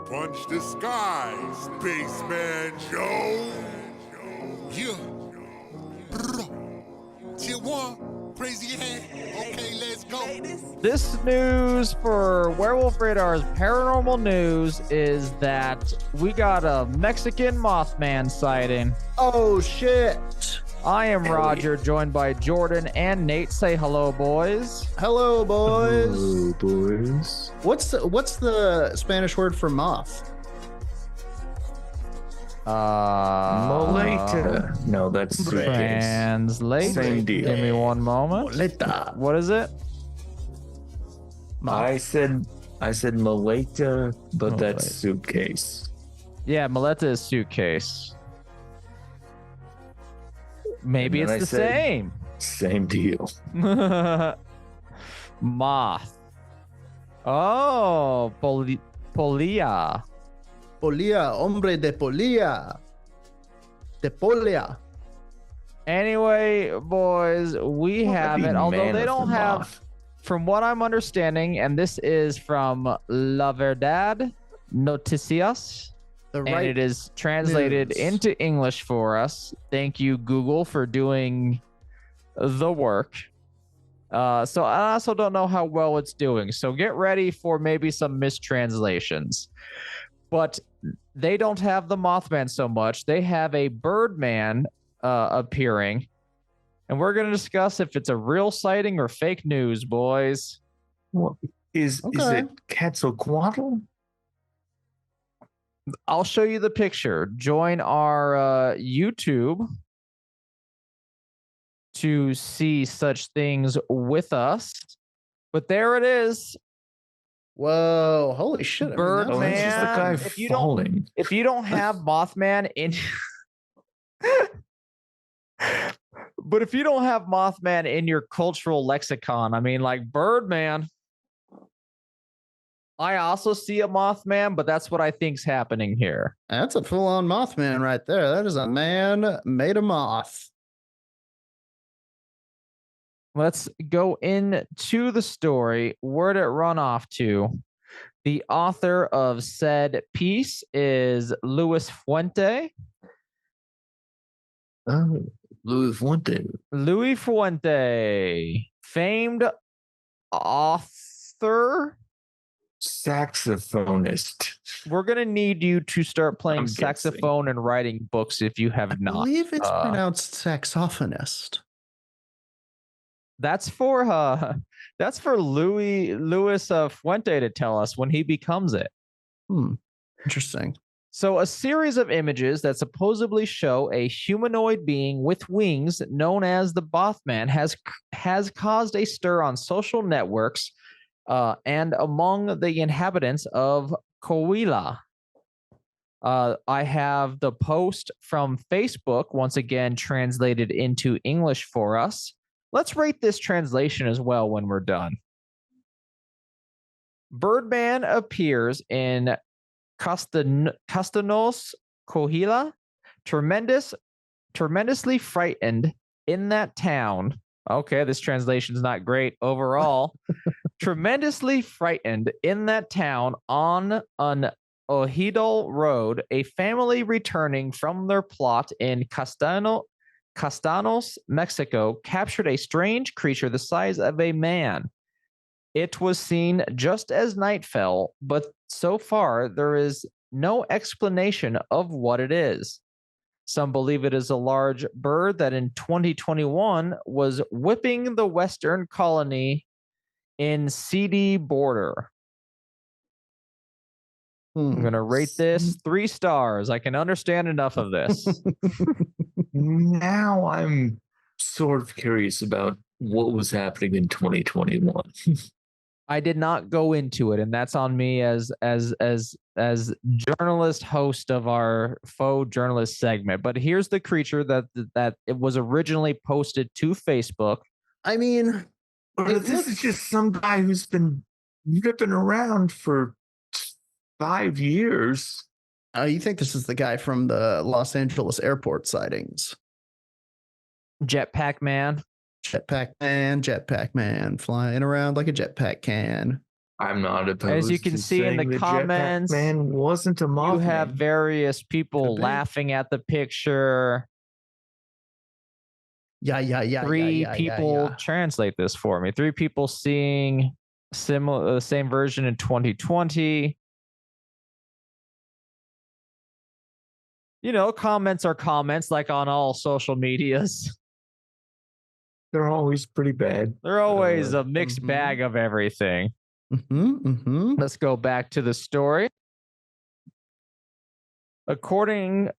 Punch the sky, Spaceman Joe. Yeah. Tier 1, crazy head. Okay, let's go. This news for Werewolf Radar's paranormal news is that we got a Mexican Mothman sighting. Oh, shit. I am Roger, joined by Jordan and Nate. Say hello, boys. Hello, boys. Hello, boys. What's the Spanish word for moth? Moleta. No, that's suitcase. Translate. Same deal. Give me one moment. Moleta. What is it? I said Moleta, but that's Moleta. suitcase. Yeah, Maleta is suitcase. Maybe And it's then the I said- same. Same deal. Moth. Oh, polia. Polia, hombre de polia. De polia. Anyway, boys, we have it. Although they don't have, from what I'm understanding, and this is from La Verdad Noticias, The and right. it is translated news. into English for us. Thank you, Google, for doing the work. So I also don't know how well it's doing. So get ready for maybe some mistranslations. But they don't have the Mothman so much. They have a Birdman appearing. And we're going to discuss if it's a real sighting or fake news, boys. What is Okay. it Quetzalcoatl? I'll show you the picture. Join our YouTube to see such things with us. But there it is. Whoa, holy shit. Bird Oh, that's just the guy Man, if you don't- falling. If you don't have Mothman in But if you don't have Mothman in your cultural lexicon, I mean, like Birdman, I also see a Mothman, but that's what I think's happening here. That's a full-on Mothman right there. That is a man made of moth. Let's go into the story. Where'd it run off to? The author of said piece is Luis Fuente. Oh, Louis Fuente. Louis Fuente, famed author. Saxophonist. We're gonna need you to start playing I'm guessing. saxophone and writing books if you have I not. believe it's uh, pronounced saxophonist. That's for Louis Fuente to tell us when he becomes it. Interesting. So a series of images that supposedly show a humanoid being with wings known as the Mothman has caused a stir on social networks and among the inhabitants of Coahuila. I have the post from Facebook, once again translated into English for us. Let's rate this translation as well when we're done. Birdman appears in Castanos, Coahuila, tremendously frightened in that town. Okay, this translation's not great overall. Tremendously frightened in that town on an Ojidal road, a family returning from their plot in Castanos, Mexico, captured a strange creature the size of a man. It was seen just as night fell, but so far there is no explanation of what it is. Some believe it is a large bird that in 2021 was whipping the Western colony in CD border. I'm going to rate this 3 stars. I can understand enough of this. Now I'm sort of curious about what was happening in 2021. I did not go into it, and that's on me as journalist host of our faux journalist segment. But here's the creature that it was originally posted to Facebook. I mean, Or this is just some guy who's been ripping around for 5 years. you think this is the guy from the Los Angeles airport sightings? Jetpack Man. Jetpack man, flying around like a jetpack can. I'm not opposed. As you can to see in the saying that comments, Jetpack Man wasn't a Mothman. you have various people Could be. laughing at the picture. Three people translate this for me. 3 people seeing the same version in 2020. You know, comments are comments, like on all social medias. They're always pretty bad. They're always a mixed bag of everything. Let's go back to the story. According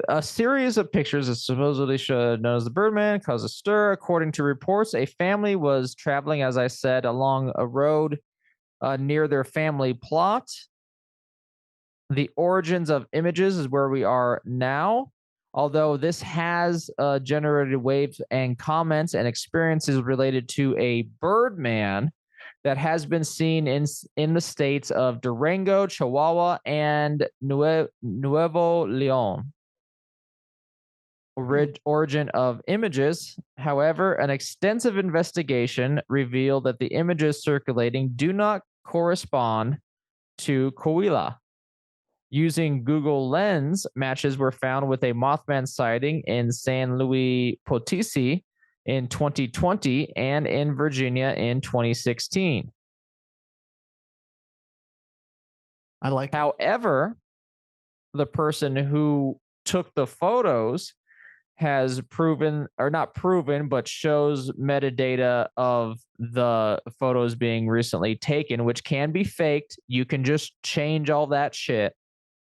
a series of pictures that supposedly known as the Birdman caused a stir. According to reports, a family was traveling, as I said, along a road near their family plot. The origins of images is where we are now. Although this has generated waves and comments and experiences related to a Birdman that has been seen in the states of Durango, Chihuahua, and Nuevo Leon. Origin of images. However, an extensive investigation revealed that the images circulating do not correspond to Coahuila. Using Google Lens, matches were found with a Mothman sighting in San Luis Potosi in 2020 and in Virginia in 2016. However, the person who took the photos has proven, or not proven, but shows metadata of the photos being recently taken, which can be faked. You can just change all that shit.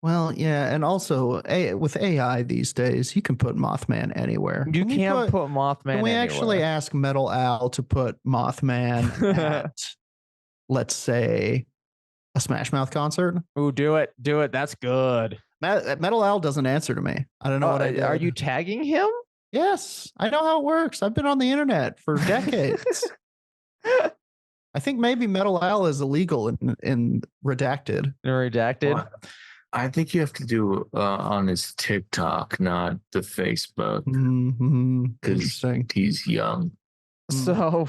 Well, yeah, and also with AI these days, you can put Mothman anywhere. You can put Mothman. Can we anywhere. actually ask Metal Al to put Mothman at, let's say, a Smash Mouth concert? Ooh, do it. That's good. Metal Al doesn't answer to me. I don't know what I did. Are you tagging him? Yes, I know how it works. I've been on the internet for decades. I think maybe Metal Al is illegal in Redacted. Redacted. I think you have to do on his TikTok, not the Facebook, because he's young. So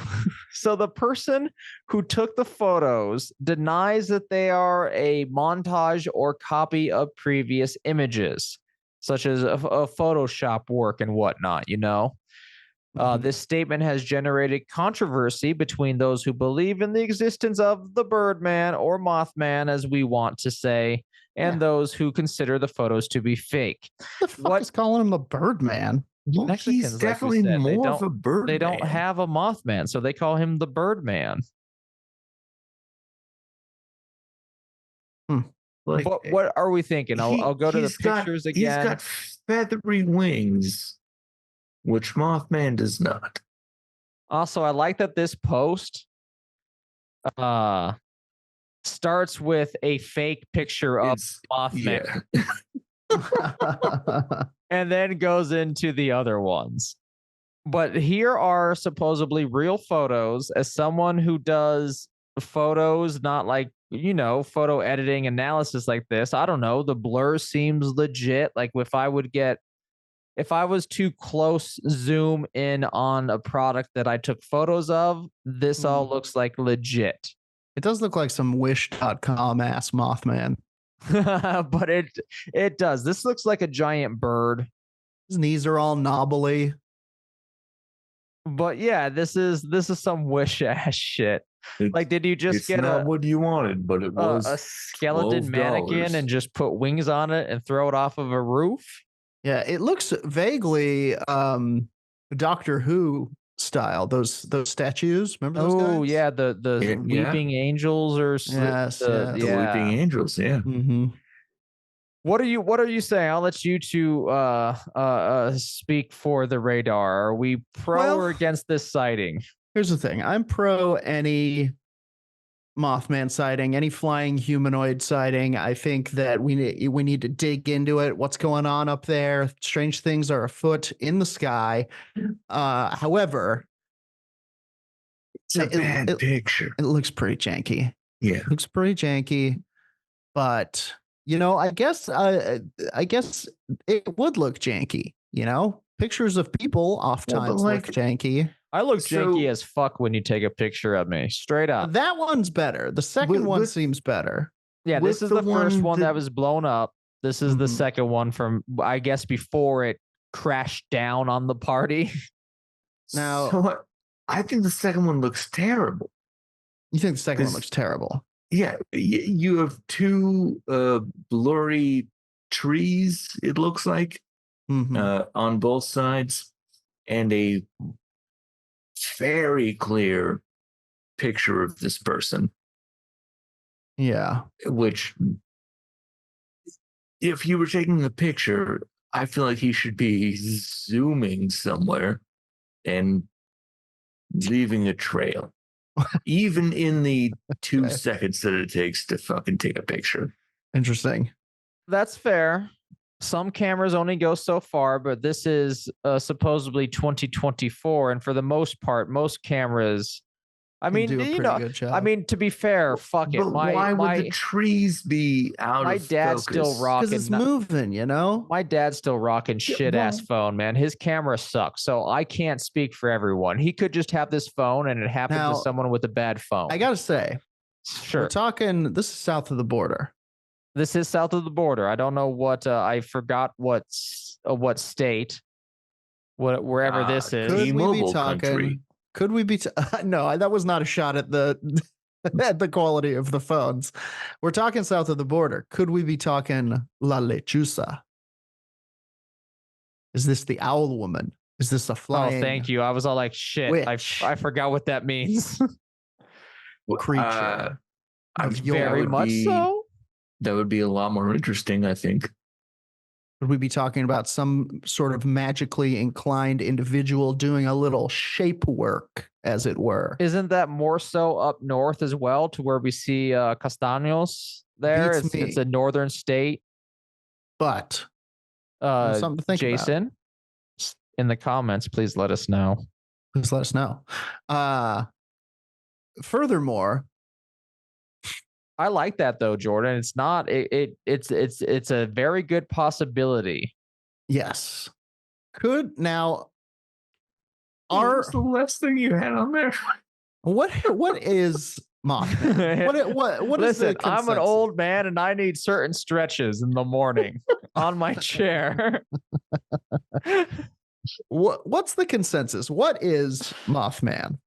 the person who took the photos denies that they are a montage or copy of previous images, such as a Photoshop work and whatnot, you know. This statement has generated controversy between those who believe in the existence of the Birdman, or Mothman, as we want to say, and those who consider the photos to be fake. The fuck is calling him a Birdman? Well, he's definitely more of a Birdman. They don't have a Mothman, so they call him the Birdman. Like, what are we thinking? I'll go to the pictures again. He's got feathery wings, which Mothman does not. Also, I like that this post starts with a fake picture of Mothman. Yeah. And then goes into the other ones. But here are supposedly real photos. As someone who does photos, not like, you know, photo editing analysis like this, I don't know, the blur seems legit. Like if I was too close zoom in on a product that I took photos of, this all looks like legit. It does look like some wish.com ass Mothman. But it does. This looks like a giant bird. His knees are all knobbly. But yeah, this is some wish ass shit. Like, did you just get not what you wanted, but it was a skeleton $12. mannequin and just put wings on it and throw it off of a roof? Yeah, it looks vaguely Doctor Who style. Those statues. Remember those guys? Oh yeah, the weeping angels or the weeping angels. Yeah. Mm-hmm. What are you saying? I'll let you two speak for the radar. Are we pro or against this sighting? Here's the thing. I'm pro any Mothman sighting, any flying humanoid sighting. I think that we need to dig into it. What's going on up there? Strange things are afoot in the sky. However, it's a bad picture. It looks pretty janky. Yeah, it looks pretty janky. But you know, I guess it would look janky. You know, pictures of people oftentimes look janky. I look So- janky as fuck when you take a picture of me. Straight up. That one's better. The second one seems better. Yeah, with this is the the first one one that that- was blown up. This is the Mhm. second one from, I guess, before it crashed down on the party. Now- So I think the second one looks terrible. You think the second one This- looks terrible? Yeah, you have two blurry trees, it looks like, Mhm. on both sides, and a very clear picture of this person, Yeah. which, if you were taking a picture, I feel like he should be zooming somewhere and leaving a trail, even in the 2 Okay. seconds that it takes to fucking take a picture. Interesting. That's fair. Some cameras only go so far, but this is supposedly 2024. And for the most part, most cameras, I Can mean, do a you pretty know, good job. I mean, to be fair, fuck it. But why would the trees be out my of dad's still focus? rocking. Because it's moving, you know? My dad's still rocking shit ass well- phone, man. His camera sucks, so I can't speak for everyone. He could just have this phone, and it happened Now, to someone with a bad phone. I gotta say, sure. we're talking. This is south of the border. This is south of the border. I don't know what I forgot what state, wherever this is. Could we be T-Mobile talking? country. Could we be? No, that was not a shot at the at the quality of the phones. We're talking south of the border. Could we be talking La Lechuza? Is this the owl woman? Is this a Oh, flying? thank you. I was all like, shit. witch. I forgot what that means. creature I of mean, your- that Very would much be- so. That would be a lot more interesting, I think. Would we be talking about some sort of magically inclined individual doing a little shape work, as it were? Isn't that more so up north as well, to where we see Castaños there? Beats It's me. a northern state. But something to think about. Jason, in the comments, please let us know. Please let us know. Furthermore, I like that though, Jordan. It's not. It's a very good possibility. yes, could now What are was the last thing you had on there? what is Mothman? What is Listen, the I'm an consensus? old man and I need certain stretches in the morning on my chair. What's the consensus? What is Mothman?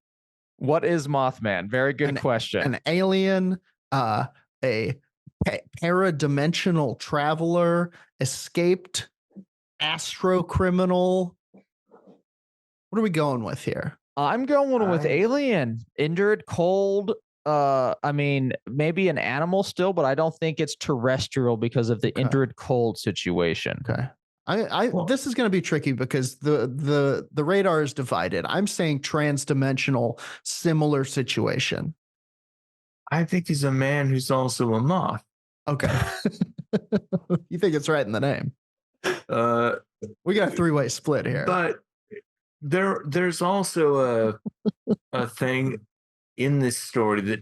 What is Mothman? Very good question. An alien, a paradimensional traveler, escaped astro criminal. What are we going with here? I'm going with alien, injured, cold. I mean, maybe an animal still, but I don't think it's terrestrial because of the Okay. injured cold situation. Okay. This is going to be tricky because the radar is divided. I'm saying transdimensional, similar situation. I think he's a man who's also a moth. Okay. You think it's right in the name? Uh, We got a three-way split here. but there's also a thing in this story that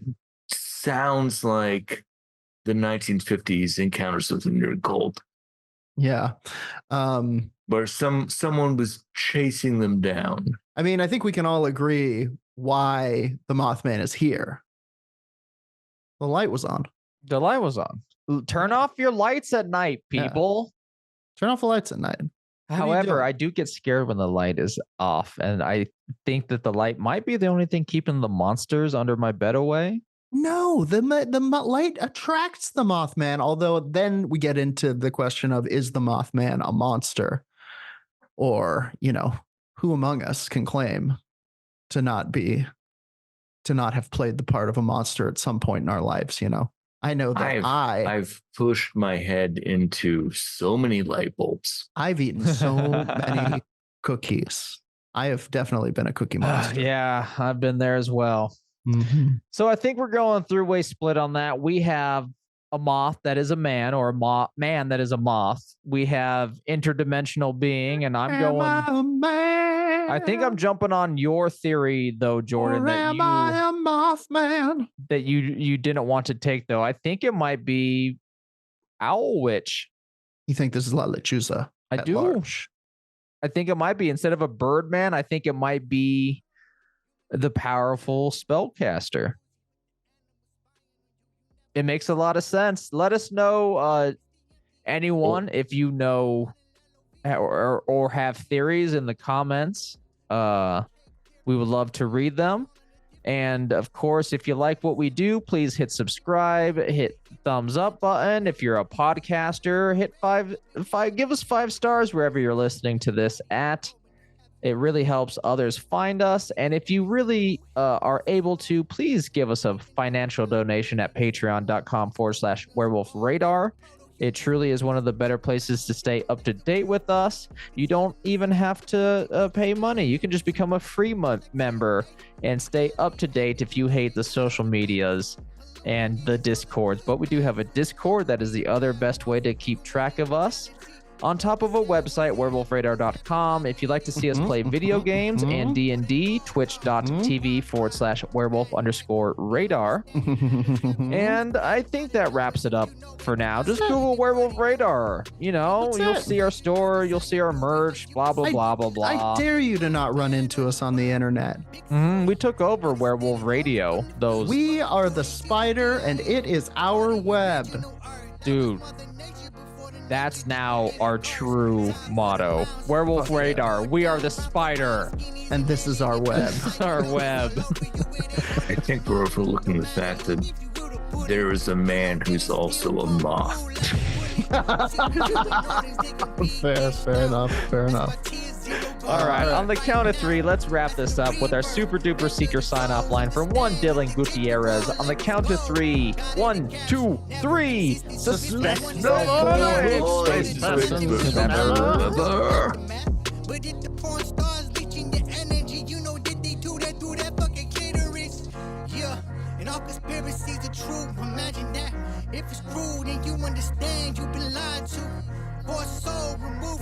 sounds like the 1950s encounters with the near cold, Yeah. where someone was chasing them down. I mean, I think we can all agree why the Mothman is here. The light was on. The light was on. Turn off your lights at night, Yeah. people. Turn off the lights at night. How do you do However, it? I do get scared when the light is off, and I think that the light might be the only thing keeping the monsters under my bed away. No, the light attracts the Mothman. Although then we get into the question of, is the Mothman a monster, or who among us can claim to not have played the part of a monster at some point in our lives? I know that I've pushed my head into so many light bulbs. I've eaten so many cookies. I have definitely been a cookie monster. Yeah, I've been there as well. Mhm. So I think we're going through-way split on that. We have a moth that is a man, or a man that is a moth. We have interdimensional being, and I'm going. Am I a man? I think I'm jumping on your theory, though, Jordan, Or am I a Mothman? that you didn't want to take, though. I think it might be Owl Witch. You think this is La Lechuza? I at do. large? I think it might be, instead of a Birdman, I think it might be the powerful spellcaster. It makes a lot of sense. Let us know, anyone, if you know or have theories in the comments. We would love to read them. And of course, if you like what we do, please hit subscribe, hit thumbs up button. If you're a podcaster, hit give us 5 stars wherever you're listening to this at. It really helps others find us. And if you really are able to, please give us a financial donation at patreon.com/werewolf radar. It truly is one of the better places to stay up to date with us. You don't even have to pay money. You can just become a free member and stay up to date if you hate the social medias and the Discords. But we do have a Discord. That is the other best way to keep track of us. On top of a website, werewolfradar.com. If you'd like to see us play video games and D&D, twitch.tv/werewolf_radar. And I think that wraps it up for now. Just Google Werewolf Radar. You know, you'll see our store, you'll see our merch, blah, blah, blah, blah, blah. I dare you to not run into us on the internet. We took over Werewolf Radio. We are the spider, and it is our web. Dude. That's now our true motto. Werewolf Radar. We are the spider. And this is our web. Our web. I think we're overlooking the fact that there is a man who's also a moth. Fair enough. All right, on the count of 3, let's wrap this up with our super duper seeker sign off line from one Dylan Gutierrez. On the count of 3, 1, 2, 3. Suspect no voice. But if the porn stars leeching your energy, you know that they do that through that fucking clitoris. Yeah, and all conspiracies are true. Imagine that. If it's true, then you understand you've been lied to. For a soul removed.